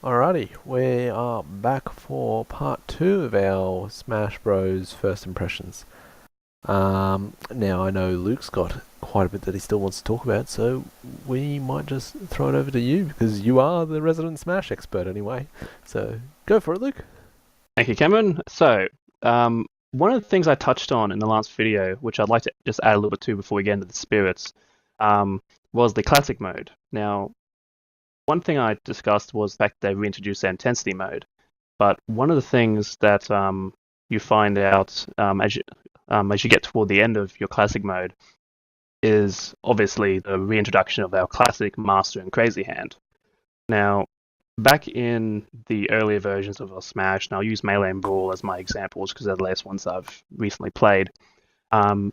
Alrighty, we are back for part two of our Smash Bros. First impressions. Now I know Luke's got quite a bit that he still wants to talk about, so we might just throw it over to you because you are the resident Smash expert anyway. So go for it, Luke. Thank you, Cameron. One of the things I touched on in the last video, which I'd like to just add a little bit to before we get into the spirits, um, was the classic mode. Now, one thing I discussed was the fact that they reintroduced the intensity mode, but one of the things that you find out as you get toward the end of your classic mode is obviously the reintroduction of our classic Master and Crazy Hand. Now, back in the earlier versions of our Smash, and I'll use Melee and Brawl as my examples because they're the last ones I've recently played. Um,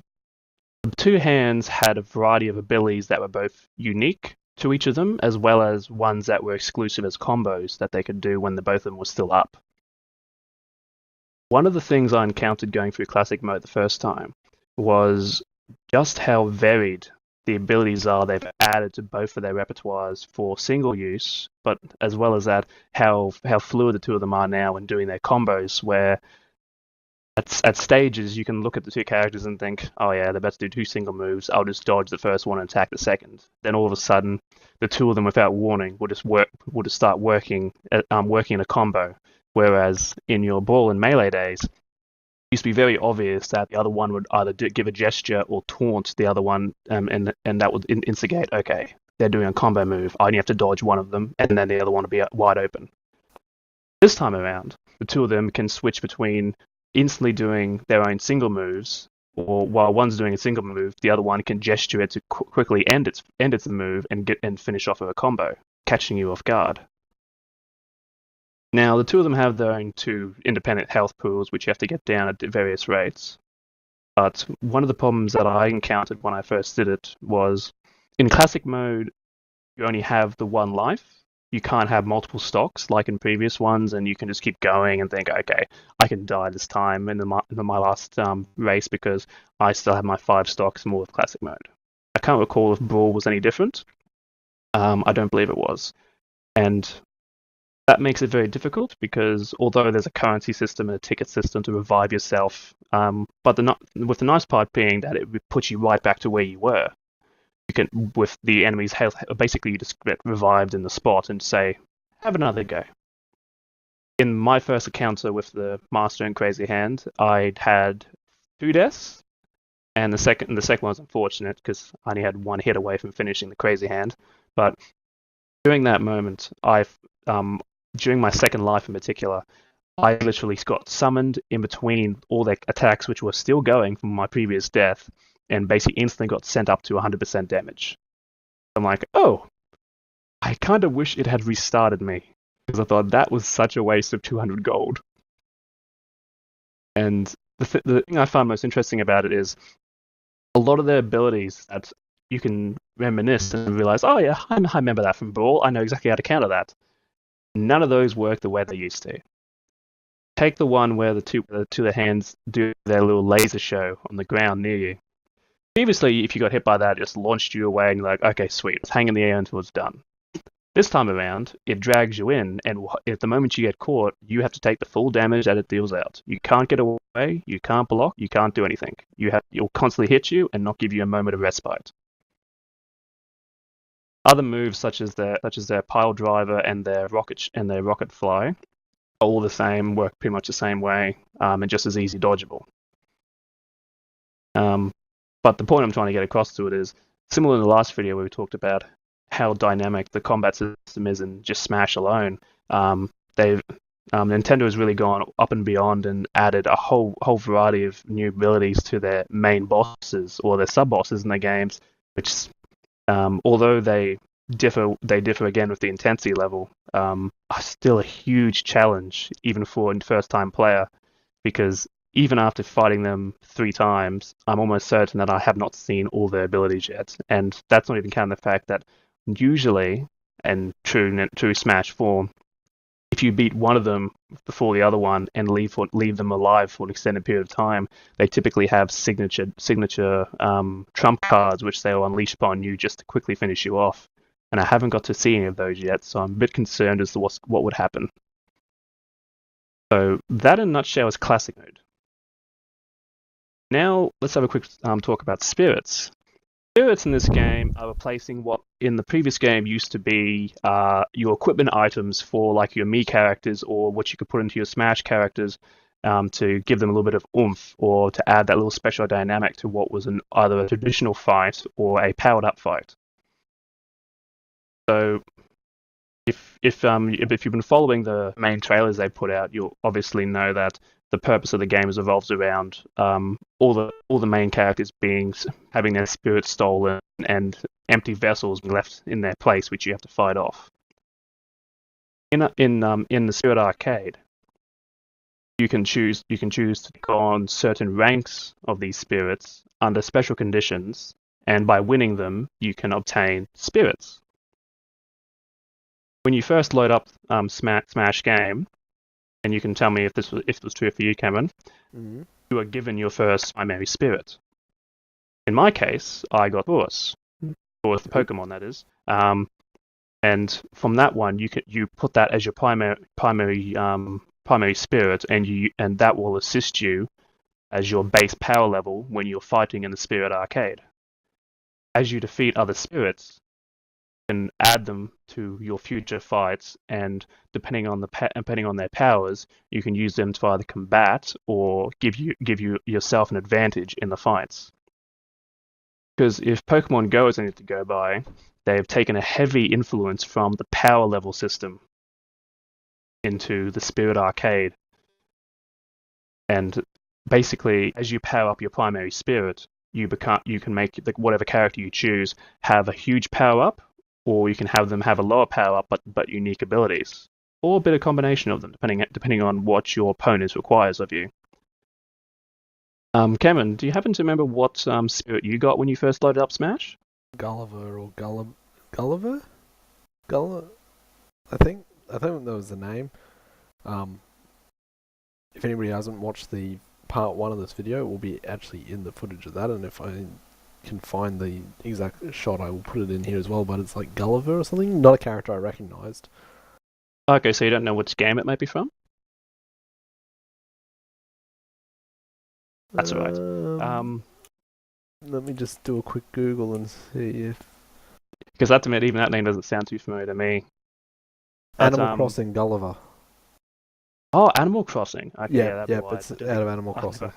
the two hands had a variety of abilities that were both unique to each of them, as well as ones that were exclusive as combos that they could do when the both of them were still up. One of the things I encountered going through Classic mode the first time was just how varied the abilities are they've added to both of their repertoires for single use, but as well as that, how fluid the two of them are now in doing their combos, where at stages you can look at the two characters and think, oh yeah, they're about to do two single moves, I'll just dodge the first one and attack the second. Then all of a sudden, the two of them without warning will just start working in a combo. Whereas in your Brawl and Melee days, it used to be very obvious that the other one would either give a gesture or taunt the other one, and that would instigate, okay, they're doing a combo move, I only have to dodge one of them, and then the other one will be wide open. This time around, the two of them can switch between instantly doing their own single moves, or while one's doing a single move, the other one can gesture it to quickly end its move and finish off with a combo, catching you off guard. Now, the two of them have their own two independent health pools, which you have to get down at various rates. But one of the problems that I encountered when I first did it was in classic mode, you only have the one life. You can't have multiple stocks like in previous ones, and you can just keep going and think, okay, I can die this time in my last race because I still have my 5 stocks more with classic mode. I can't recall if Brawl was any different. I don't believe it was. And that makes it very difficult because although there's a currency system and a ticket system to revive yourself, with the nice part being that it puts you right back to where you were. You can, with the enemy's health, basically you just get revived in the spot and say, have another go. In my first encounter with the Master and Crazy Hand, I'd had 2 deaths, and the second one was unfortunate because I only had one hit away from finishing the Crazy Hand. But during that moment, during my second life in particular, I literally got summoned in between all their attacks, which were still going from my previous death, and basically instantly got sent up to 100% damage. I'm like, oh, I kind of wish it had restarted me, because I thought that was such a waste of 200 gold. And the thing I find most interesting about it is a lot of their abilities that you can reminisce and realize, oh yeah, I remember that from Brawl, I know exactly how to counter that. None of those work the way they used to. Take the one where the two of the hands do their little laser show on the ground near you. Previously, if you got hit by that, it just launched you away and you're like, okay, sweet, let's hang in the air until it's done. This time around, it drags you in, and at the moment you get caught, you have to take the full damage that it deals out. You can't get away, you can't block, you can't do anything. It'll constantly hit you and not give you a moment of respite. Other moves such as their pile driver and their rocket fly are all the same, work pretty much the same way, and just as easy dodgeable. But the point I'm trying to get across to it is, similar to the last video where we talked about how dynamic the combat system is in just Smash alone, Nintendo has really gone up and beyond and added a whole variety of new abilities to their main bosses or their sub-bosses in their games, which, although they differ again with the intensity level, are still a huge challenge even for a first-time player, because even after fighting them 3 times, I'm almost certain that I have not seen all their abilities yet. And that's not even counting the fact that usually, and true Smash form, if you beat one of them before the other one and leave them alive for an extended period of time, they typically have signature trump cards which they will unleash upon you just to quickly finish you off. and I haven't got to see any of those yet, so I'm a bit concerned as to what would happen. So that in a nutshell is classic mode. Now let's have a quick talk about spirits. Spirits in this game are replacing what in the previous game used to be your equipment items for like your Mii characters or what you could put into your Smash characters to give them a little bit of oomph or to add that little special dynamic to what was either a traditional fight or a powered up fight. So if you've been following the main trailers they put out, you'll obviously know that the purpose of the game revolves around all the main characters having their spirits stolen and empty vessels being left in their place, which you have to fight off. In the Spirit Arcade, you can choose to go on certain ranks of these spirits under special conditions, and by winning them, you can obtain spirits. When you first load up Smash game, and you can tell me if this was true for you, Cameron, you are given your first primary spirit. In my case, I got Boris, the Pokemon that is, and from that one you put that as your primary spirit, and that will assist you as your base power level when you're fighting in the Spirit Arcade. As you defeat other spirits, can add them to your future fights, and depending on their powers, you can use them to either combat or give you yourself an advantage in the fights. Because if Pokemon Go is anything to go by, they've taken a heavy influence from the power level system into the Spirit Arcade, and basically, as you power up your primary spirit, you can make whatever character you choose have a huge power up, or you can have them have a lower power up but unique abilities, or a bit of combination of them, depending on what your opponent requires of you. Cameron, do you happen to remember what spirit you got when you first loaded up Smash? Gulliver or Gulliver? I think that was the name. If anybody hasn't watched the part 1 of this video, it will be actually in the footage of that, and if I can find the exact shot, I will put it in here as well, but it's like Gulliver or something, not a character I recognised. Okay, so you don't know which game it might be from? That's all right. Let me just do a quick Google and see if... Because that even that name doesn't sound too familiar to me. Animal Crossing Gulliver. Oh, Animal Crossing. Okay, yeah, it's out of Animal Crossing.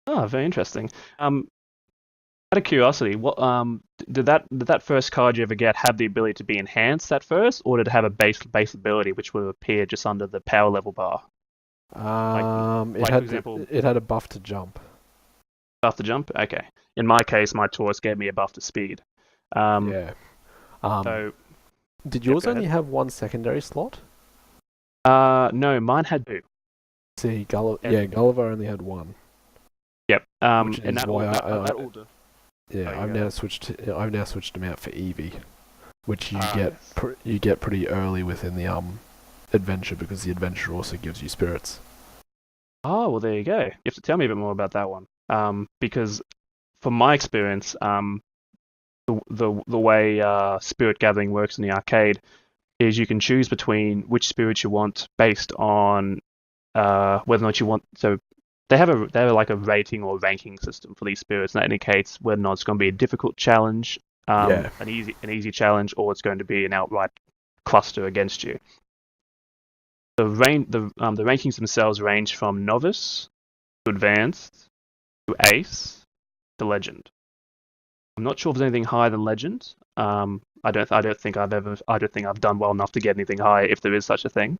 Oh, very interesting. Out of curiosity, what did that first card you ever get have the ability to be enhanced at first, or did it have a base ability which would appear just under the power level bar? It had a buff to jump. Buff to jump? Okay. In my case, my Taurus gave me a buff to speed. Yeah. So, did yours only have one secondary slot? No, mine had 2. See, Gulliver only had 1. Yep. Which is why I've now switched them out for Eevee, which you get pretty early within the adventure, because the adventure also gives you spirits. Oh, well, there you go. You have to tell me a bit more about that one. Because from my experience, the way spirit gathering works in the arcade is you can choose between which spirits you want based on whether or not you want. So they have like a rating or ranking system for these spirits, and that indicates whether or not it's going to be a difficult challenge, an easy challenge, or it's going to be an outright cluster against you. The rankings themselves range from novice to advanced to ace to legend. I'm not sure if there's anything higher than legend. I don't think I've done well enough to get anything higher, if there is such a thing.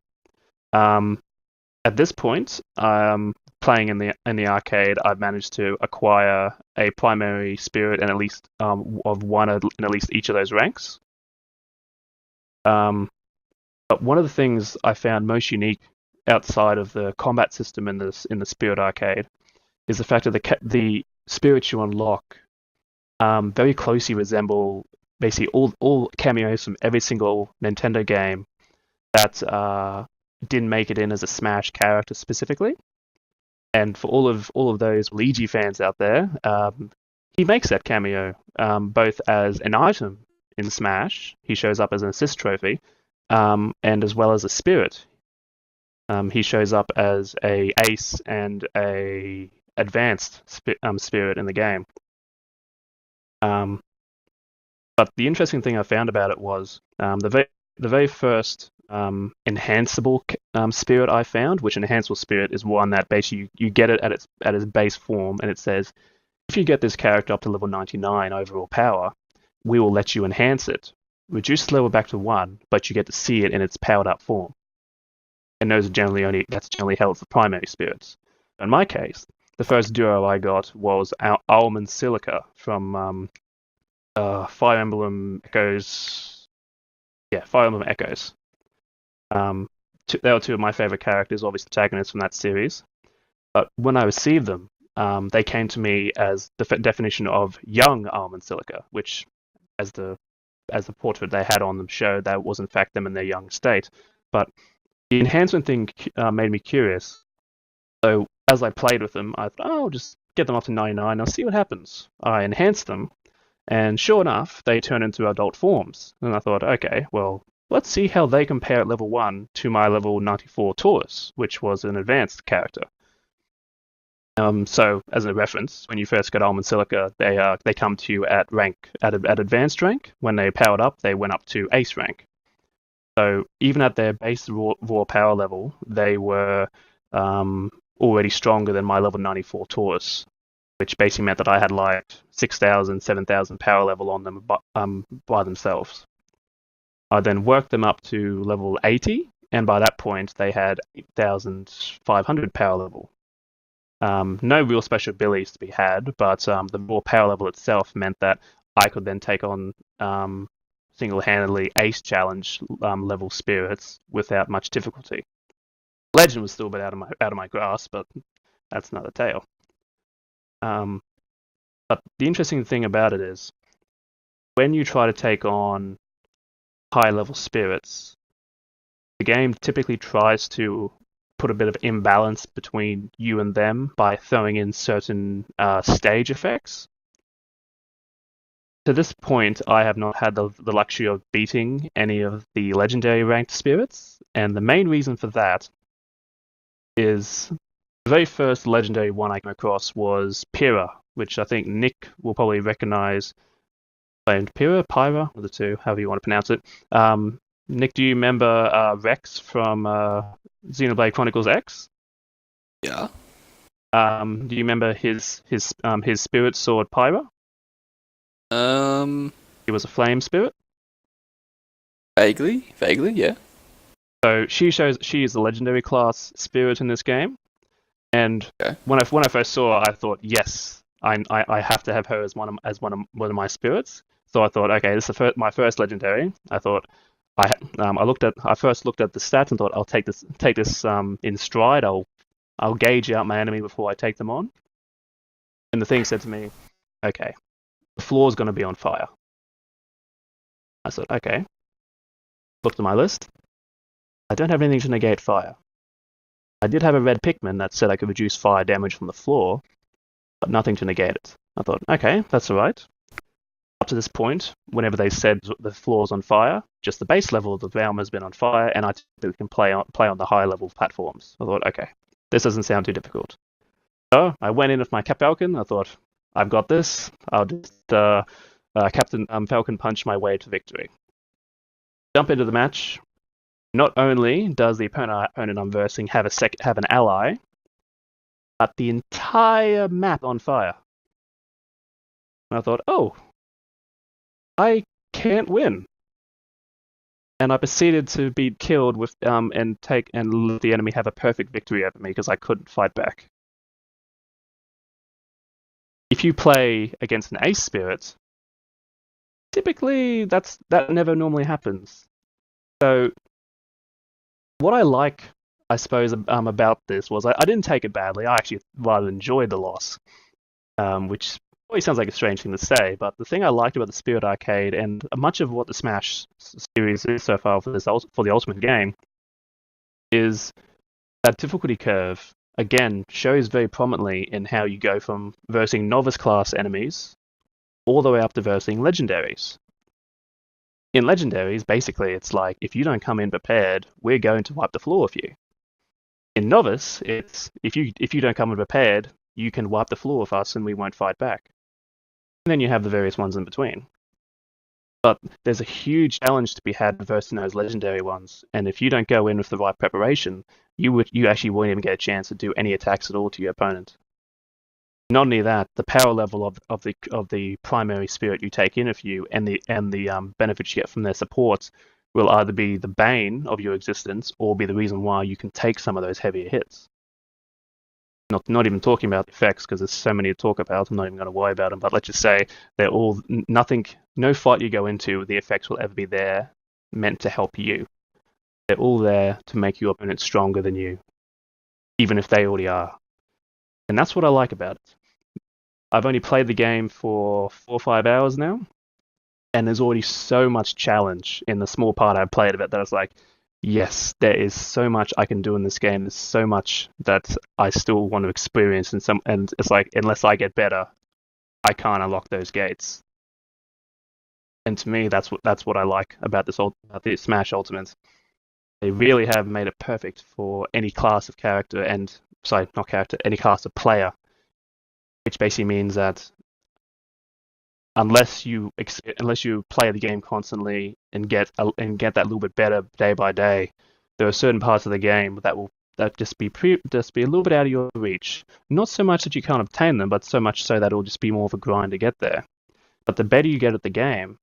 At this point, playing in the arcade, I've managed to acquire a primary spirit and at least of one in at least each of those ranks. But one of the things I found most unique outside of the combat system in the Spirit Arcade is the fact that the spirits you unlock very closely resemble basically all cameos from every single Nintendo game that didn't make it in as a Smash character specifically. And for all of those Luigi fans out there, he makes that cameo both as an item in Smash. He shows up as an assist trophy, and as well as a spirit. He shows up as a ace and a advanced spirit in the game. But the interesting thing I found about it was the very first enhanceable spirit I found, which enhanceable spirit is one that basically you get it at its base form, and it says if you get this character up to level 99 overall power, we will let you enhance it, reduce the level back to 1, but you get to see it in its powered up form. And that's generally held for primary spirits. In my case, the first duo I got was Almond Silica from Fire Emblem Echoes. Yeah, Fire Emblem Echoes. They were two of my favorite characters, obviously protagonists from that series. But when I received them, they came to me as the definition of young Almond Silica, which, as the portrait they had on them showed, that was in fact them in their young state. But the enhancement thing made me curious. So as I played with them, I thought, oh, I'll just get them up to 99, I'll see what happens. I enhanced them, and sure enough, they turn into adult forms. And I thought, okay, well, let's see how they compare at level 1 to my level 94 Taurus, which was an advanced character. So, as a reference, when you first get Almond Silica, they come to you at advanced rank. When they powered up, they went up to ace rank. So even at their base raw power level, they were already stronger than my level 94 Taurus, which basically meant that I had like 6,000, 7,000 power level on them by themselves. I then worked them up to level 80, and by that point they had 8,500 power level. No real special abilities to be had, but the raw power level itself meant that I could then take on single-handedly ace challenge level spirits without much difficulty. Legend was still a bit out of my grasp, but that's another tale. But the interesting thing about it is, when you try to take on high-level spirits, the game typically tries to put a bit of imbalance between you and them by throwing in certain stage effects. To this point, I have not had the luxury of beating any of the legendary ranked spirits, and the main reason for that is the very first legendary one I came across was Pyrrha, which I think Nick will probably recognize. Pyrrha, Pyra, or the two, however you want to pronounce it. Nick, do you remember Rex from Xenoblade Chronicles X? Yeah. Do you remember his spirit sword Pyra? He was a flame spirit. Vaguely, yeah. So she is the legendary class spirit in this game, and Okay. when I first saw her, I thought, yes, I have to have her as one of my spirits. So I thought, okay, this is my first legendary. I thought I first looked at the stats and thought I'll take this in stride. I'll gauge out my enemy before I take them on. And the thing said to me, okay, the floor is going to be on fire. I said, okay. Looked at my list. I don't have anything to negate fire. I did have a red Pikmin that said I could reduce fire damage from the floor, but nothing to negate it. I thought, okay, that's alright. Up to this point, whenever they said the floor's on fire, just the base level of the realm has been on fire, and I typically can play on the high level platforms. I thought, okay, this doesn't sound too difficult. So I went in with my Falcon. I thought, I've got this. I'll just Captain Falcon punch my way to victory. Jump into the match. Not only does the opponent I'm versing have an ally, but the entire map on fire. And I thought, oh, I can't win. And I proceeded to be killed with and let the enemy have a perfect victory over me because I couldn't fight back. If you play against an ace spirit, typically that never normally happens. So what I like, I suppose, about this was I didn't take it badly. I actually rather enjoyed the loss, which probably sounds like a strange thing to say, but the thing I liked about the Spirit Arcade and much of what the Smash series is so far for the Ultimate game is that difficulty curve, again, shows very prominently in how you go from versing novice class enemies all the way up to versing legendaries. In Legendaries, basically, it's like, if you don't come in prepared, we're going to wipe the floor with you. In Novice, it's if you don't come in prepared, you can wipe the floor with us and we won't fight back. And then you have the various ones in between. But there's a huge challenge to be had versus those legendary ones, and if you don't go in with the right preparation, you actually won't even get a chance to do any attacks at all to your opponent. Not only that, the power level of the primary spirit you take in with you, and the benefits you get from their supports, will either be the bane of your existence or be the reason why you can take some of those heavier hits. Not even talking about the effects, because there's so many to talk about. I'm not even going to worry about them. But let's just say they're all nothing. No fight you go into, the effects will ever be there, meant to help you. They're all there to make your opponent stronger than you, even if they already are. And that's what I like about it. I've only played the game for 4 or 5 hours now, and there's already so much challenge in the small part I've played of it that I was like, yes, there is so much I can do in this game. There's so much that I still want to experience, and it's like, unless I get better, I can't unlock those gates. And to me, that's what I like about about the Smash Ultimate. They really have made it perfect for any class of character, any class of player, which basically means that unless you play the game constantly and get that little bit better day by day, there are certain parts of the game that just be a little bit out of your reach. Not so much that you can't obtain them, but so much so that it'll just be more of a grind to get there. But the better you get at the game,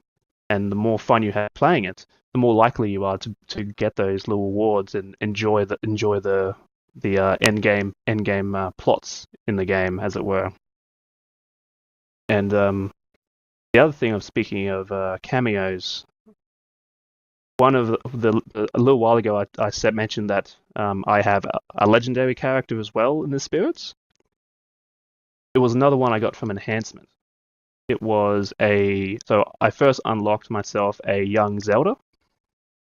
and the more fun you have playing it, the more likely you are to get those little rewards and enjoy the end game plots in the game, as it were. And the other thing of speaking of cameos, one of a little while ago I mentioned that I have a legendary character as well in the spirits. It was another one I got from enhancement. It was so I first unlocked myself a young Zelda,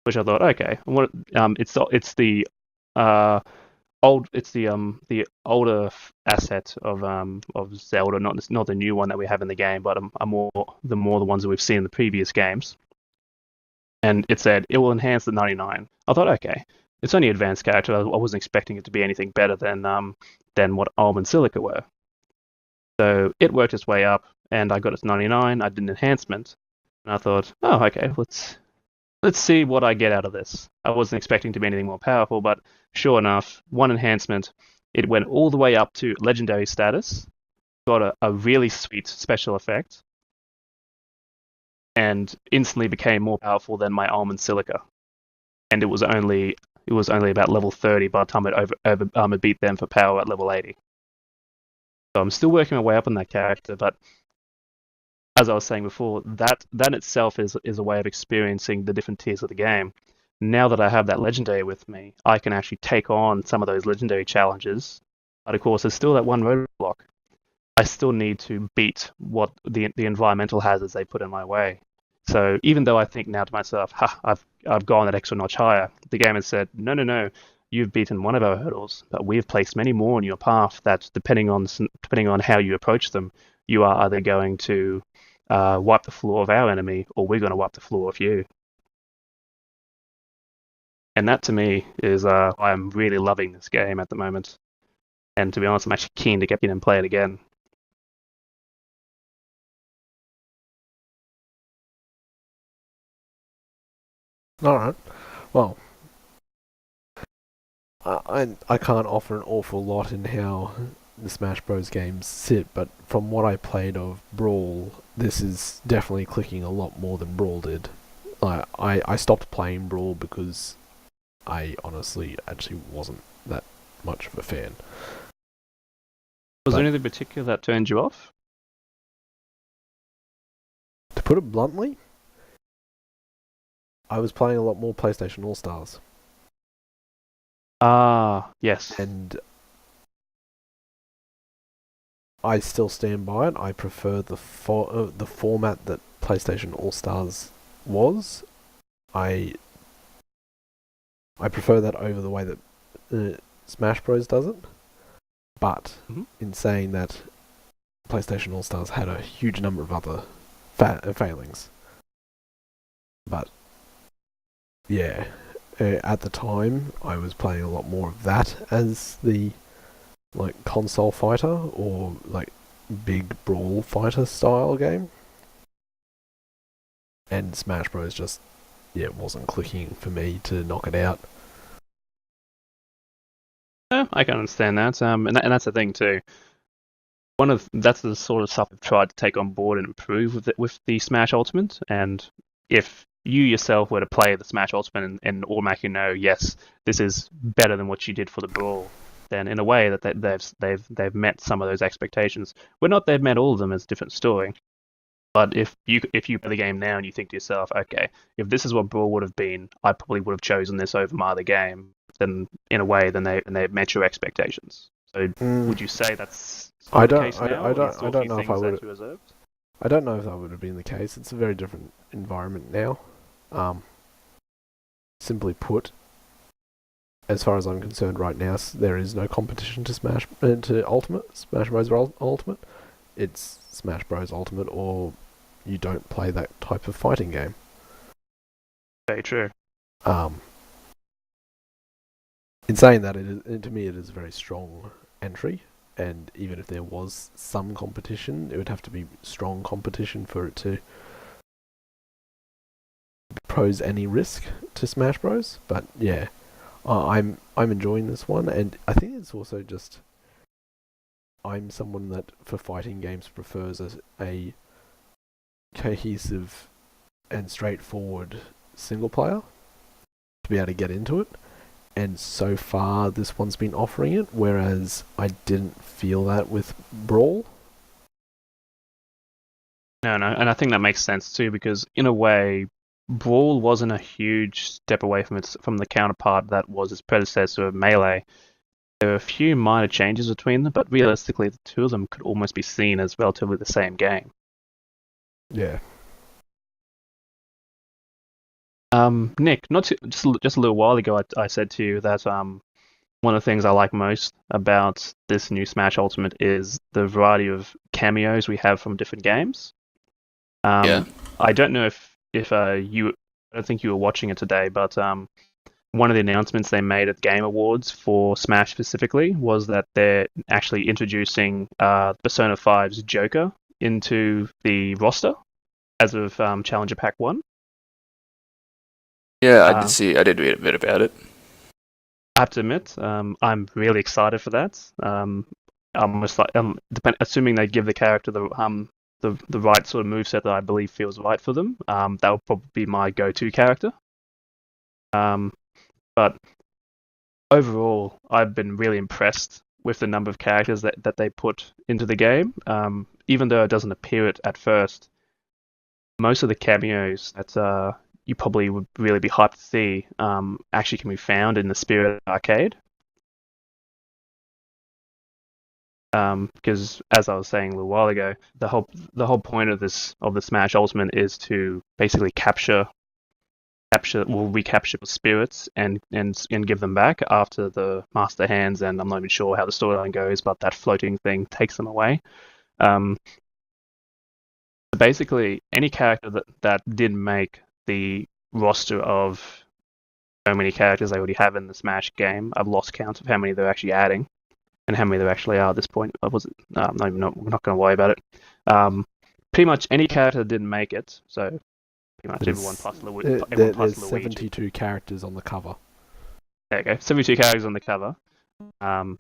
which I thought, okay, it's the older asset of Zelda, not the new one that we have in the game, but the ones that we've seen in the previous games. And it said it will enhance the 99. I thought, okay, it's only advanced character. I wasn't expecting it to be anything better than what Alm and Silica were. So it worked its way up, and I got its 99. I did an enhancement, and I thought, oh, okay, let's see what I get out of this. I wasn't expecting to be anything more powerful, but sure enough, one enhancement, it went all the way up to legendary status, got a really sweet special effect, and instantly became more powerful than my Almond Silica. And it was only about level 30 by the time it beat them for power at level 80. So I'm still working my way up on that character, but as I was saying before, that itself is a way of experiencing the different tiers of the game. Now that I have that legendary with me, I can actually take on some of those legendary challenges. But of course, there's still that one roadblock. I still need to beat what the environmental hazards they put in my way. So even though I think now to myself, I've gone that extra notch higher, the game has said, no, you've beaten one of our hurdles, but we've placed many more in your path that, depending on how you approach them, you are either going to wipe the floor of our enemy, or we're going to wipe the floor of you. And that, to me, is I'm really loving this game at the moment. And to be honest, I'm actually keen to get in and play it again. All right. Well, I can't offer an awful lot in how the Smash Bros. Games sit, but from what I played of Brawl, this is definitely clicking a lot more than Brawl did. I stopped playing Brawl because I honestly actually wasn't that much of a fan. Was there anything particular that turned you off? To put it bluntly, I was playing a lot more PlayStation All Stars. Ah, yes. And I still stand by it. I prefer the format that PlayStation All Stars was. I prefer that over the way that Smash Bros does it. But in saying that, PlayStation All Stars had a huge number of other failings. But yeah, at the time I was playing a lot more of that as the like console fighter or like big brawl fighter style game, and Smash Bros just wasn't clicking for me to knock it out. Yeah, I can understand that. And that's the thing too. That's the sort of stuff I've tried to take on board and improve with the Smash Ultimate. And if you yourself were to play the Smash Ultimate and automatically know, yes, this is better than what you did for the Brawl, then in a way that they've met some of those expectations. Well, not they've met all of them as a different story. But if you play the game now and you think to yourself, okay, if this is what Brawl would have been, I probably would have chosen this over my other game. Then in a way, then they met your expectations. So would you say that's I still the don't, case now? Or are there still I a few don't know if I things would. that you reserved? I don't know if that would have been the case. It's a very different environment now. Simply put, as far as I'm concerned, right now there is no competition to Smash Bros. Ultimate. It's Smash Bros. Ultimate, or you don't play that type of fighting game. Very true. In saying that, to me it is a very strong entry, and even if there was some competition, it would have to be strong competition for it to pose any risk to Smash Bros. But yeah, I'm enjoying this one, and I think it's also just I'm someone that for fighting games prefers a cohesive and straightforward single player to be able to get into it. And so far, this one's been offering it, whereas I didn't feel that with Brawl. No, and I think that makes sense too because in a way, Brawl wasn't a huge step away from the counterpart that was its predecessor, Melee. There were a few minor changes between them, but realistically, the two of them could almost be seen as relatively the same game. Yeah. Nick, just a little while ago, I said to you that one of the things I like most about this new Smash Ultimate is the variety of cameos we have from different games. Yeah. I don't know if you, I don't think you were watching it today, but one of the announcements they made at the Game Awards for Smash specifically was that they're actually introducing Persona 5's Joker into the roster as of Challenger Pack 1. Yeah, I did read a bit about it. I have to admit, I'm really excited for that. Almost like, assuming they give the character the right sort of moveset that I believe feels right for them, that would probably be my go-to character. But overall, I've been really impressed with the number of characters that they put into the game. Even though it doesn't appear it at first, most of the cameos that you probably would really be hyped to see actually can be found in the Spirit Arcade. Because as I was saying a little while ago, the whole point of the Smash Ultimate is to basically recapture the spirits and give them back after the Master Hands, and I'm not even sure how the storyline goes, but that floating thing takes them away. Basically, any character that didn't make the roster of so many characters they already have in the Smash game, I've lost count of how many they're actually adding and how many there actually are at this point. Was it? We're not going to worry about it. Pretty much any character that didn't make it, so pretty much everyone plus Luigi. There's 72 characters on the cover. There you go. 72 characters on the cover,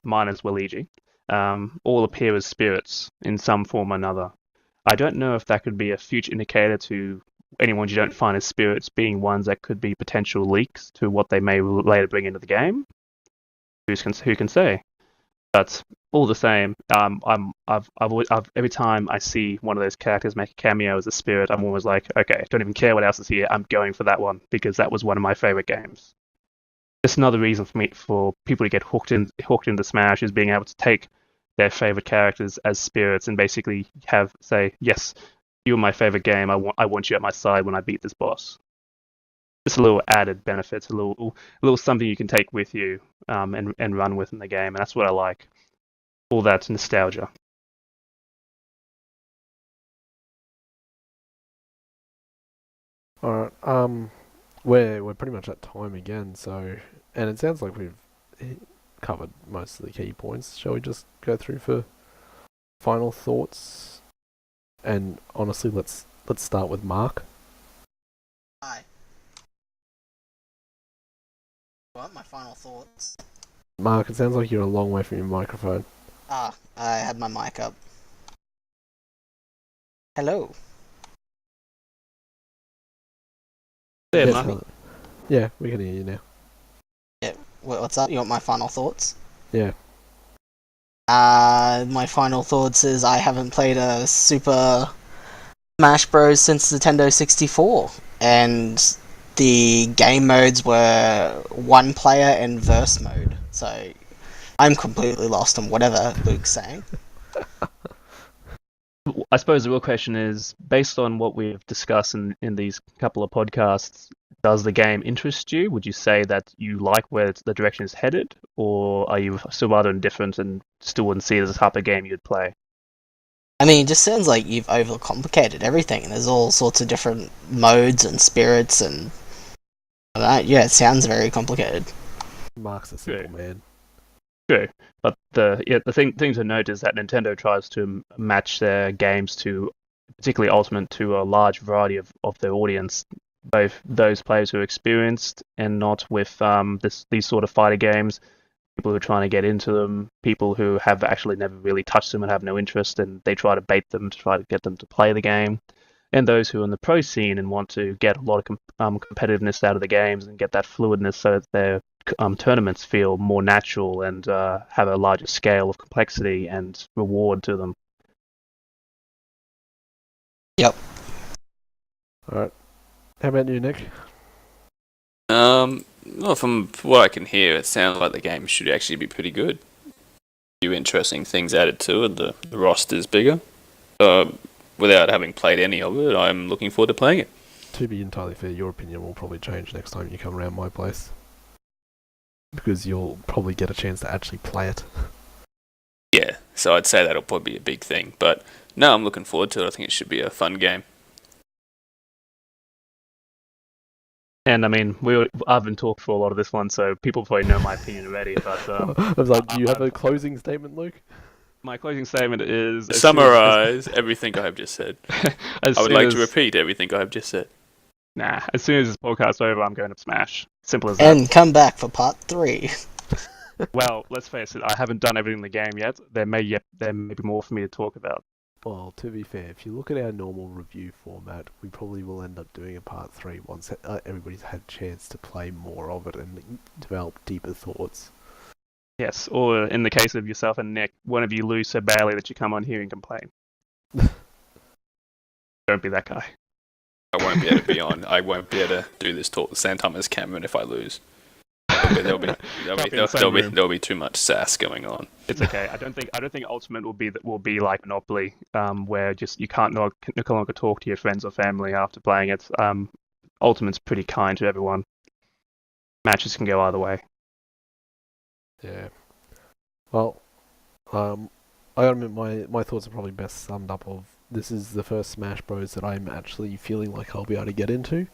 minus Luigi. All appear as spirits in some form or another. I don't know if that could be a future indicator to anyone you don't find as spirits being ones that could be potential leaks to what they may later bring into the game. Who can say? But all the same, I've every time I see one of those characters make a cameo as a spirit, I'm always like, okay, don't even care what else is here. I'm going for that one because that was one of my favorite games. Just another reason for people to get hooked into Smash is being able to take their favorite characters as spirits and basically say, yes, you're my favorite game. I want you at my side when I beat this boss. Just a little added benefit, a little something you can take with you and run with in the game, and that's what I like. All that nostalgia. Alright, we're pretty much at time again, so, and it sounds like we've covered most of the key points. Shall we just go through for final thoughts? And honestly, let's start with Mark. Hi. Well, my final thoughts. Mark, it sounds like you're a long way from your microphone. I had my mic up. Hello. Yeah, Yes, Mark. hello. Yeah, we can hear you now. What's up? You want my final thoughts? Yeah. My final thoughts is I haven't played a Super Smash Bros. Since Nintendo 64, and the game modes were one player and verse mode, so I'm completely lost on whatever Luke's saying. I suppose the real question is, based on what we've discussed in these couple of podcasts, does the game interest you? Would you say that you like where the direction is headed, or are you still rather indifferent and still wouldn't see it as a type of game you'd play? I mean, it just sounds like you've overcomplicated everything, and there's all sorts of different modes and spirits, and I don't know, yeah, it sounds very complicated. Mark's a simple man. True, but the thing to note is that Nintendo tries to match their games to, particularly Ultimate, to a large variety of their audience, both those players who are experienced and not with these sort of fighter games, people who are trying to get into them, people who have actually never really touched them and have no interest, and they try to bait them to try to get them to play the game, and those who are in the pro scene and want to get a lot of competitiveness out of the games and get that fluidness so that their tournaments feel more natural and have a larger scale of complexity and reward to them. Yep. Alright. How about you, Nick? Well, from what I can hear, it sounds like the game should actually be pretty good. A few interesting things added to it. The roster's bigger. Without having played any of it, I'm looking forward to playing it. To be entirely fair, your opinion will probably change next time you come around my place. Because you'll probably get a chance to actually play it. Yeah, so I'd say that'll probably be a big thing. But no, I'm looking forward to it. I think it should be a fun game. And I mean, I've been talking for a lot of this one, so people probably know my opinion already. But I was like, do you have a closing statement, Luke? my closing statement is Summarize everything I have just said. I would like to repeat. repeat everything I have just said. Nah, as soon as this podcast's over, I'm going to Smash. Simple as that. And come back for part 3. Well, let's face it, I haven't done everything in the game yet. There may be more for me to talk about. Well, to be fair, if you look at our normal review format, we probably will end up doing a part 3 once everybody's had a chance to play more of it and develop deeper thoughts. Yes, or in the case of yourself and Nick, one of you lose so badly that you come on here and complain. Don't be that guy. I won't be able to be on. I won't be able to do this talk at the same time as Cameron if I lose. There'll be too much sass going on. It's okay. I don't think Ultimate will be like Monopoly, where just you can't no longer talk to your friends or family after playing it. Ultimate's pretty kind to everyone. Matches can go either way. Yeah. Well, I gotta admit, my thoughts are probably best summed up of this is the first Smash Bros that I'm actually feeling like I'll be able to get into.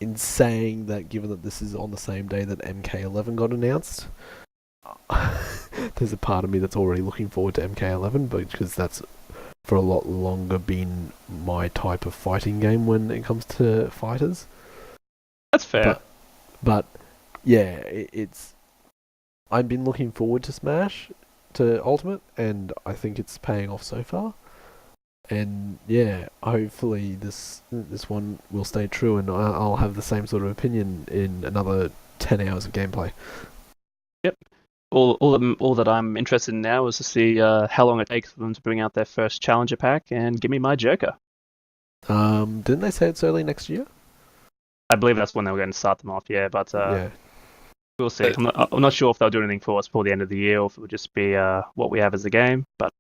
In saying that, given that this is on the same day that MK11 got announced, there's a part of me that's already looking forward to MK11, because that's for a lot longer been my type of fighting game when it comes to fighters. That's fair. But yeah, it's. I've been looking forward to Smash, to Ultimate, and I think it's paying off so far. And yeah, hopefully this one will stay true, and I'll have the same sort of opinion in another 10 hours of gameplay. Yep. All that I'm interested in now is to see how long it takes for them to bring out their first Challenger pack and give me my Joker. Didn't they say it's early next year? I believe that's when they were going to start them off. Yeah, but Yeah. we'll see. I'm not sure if they'll do anything for us before the end of the year, or if it will just be what we have as a game. But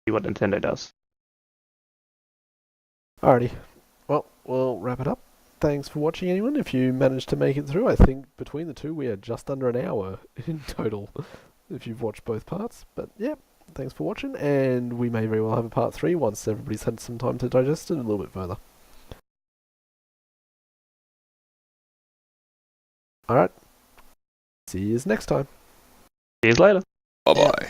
see what Nintendo does. Alrighty. Well, we'll wrap it up. Thanks for watching, anyone. If you managed to make it through, I think between the two we are just under an hour in total, if you've watched both parts. But yeah, thanks for watching, and we may very well have a part 3 once everybody's had some time to digest it a little bit further. Alright. See you next time. See you later. Bye bye.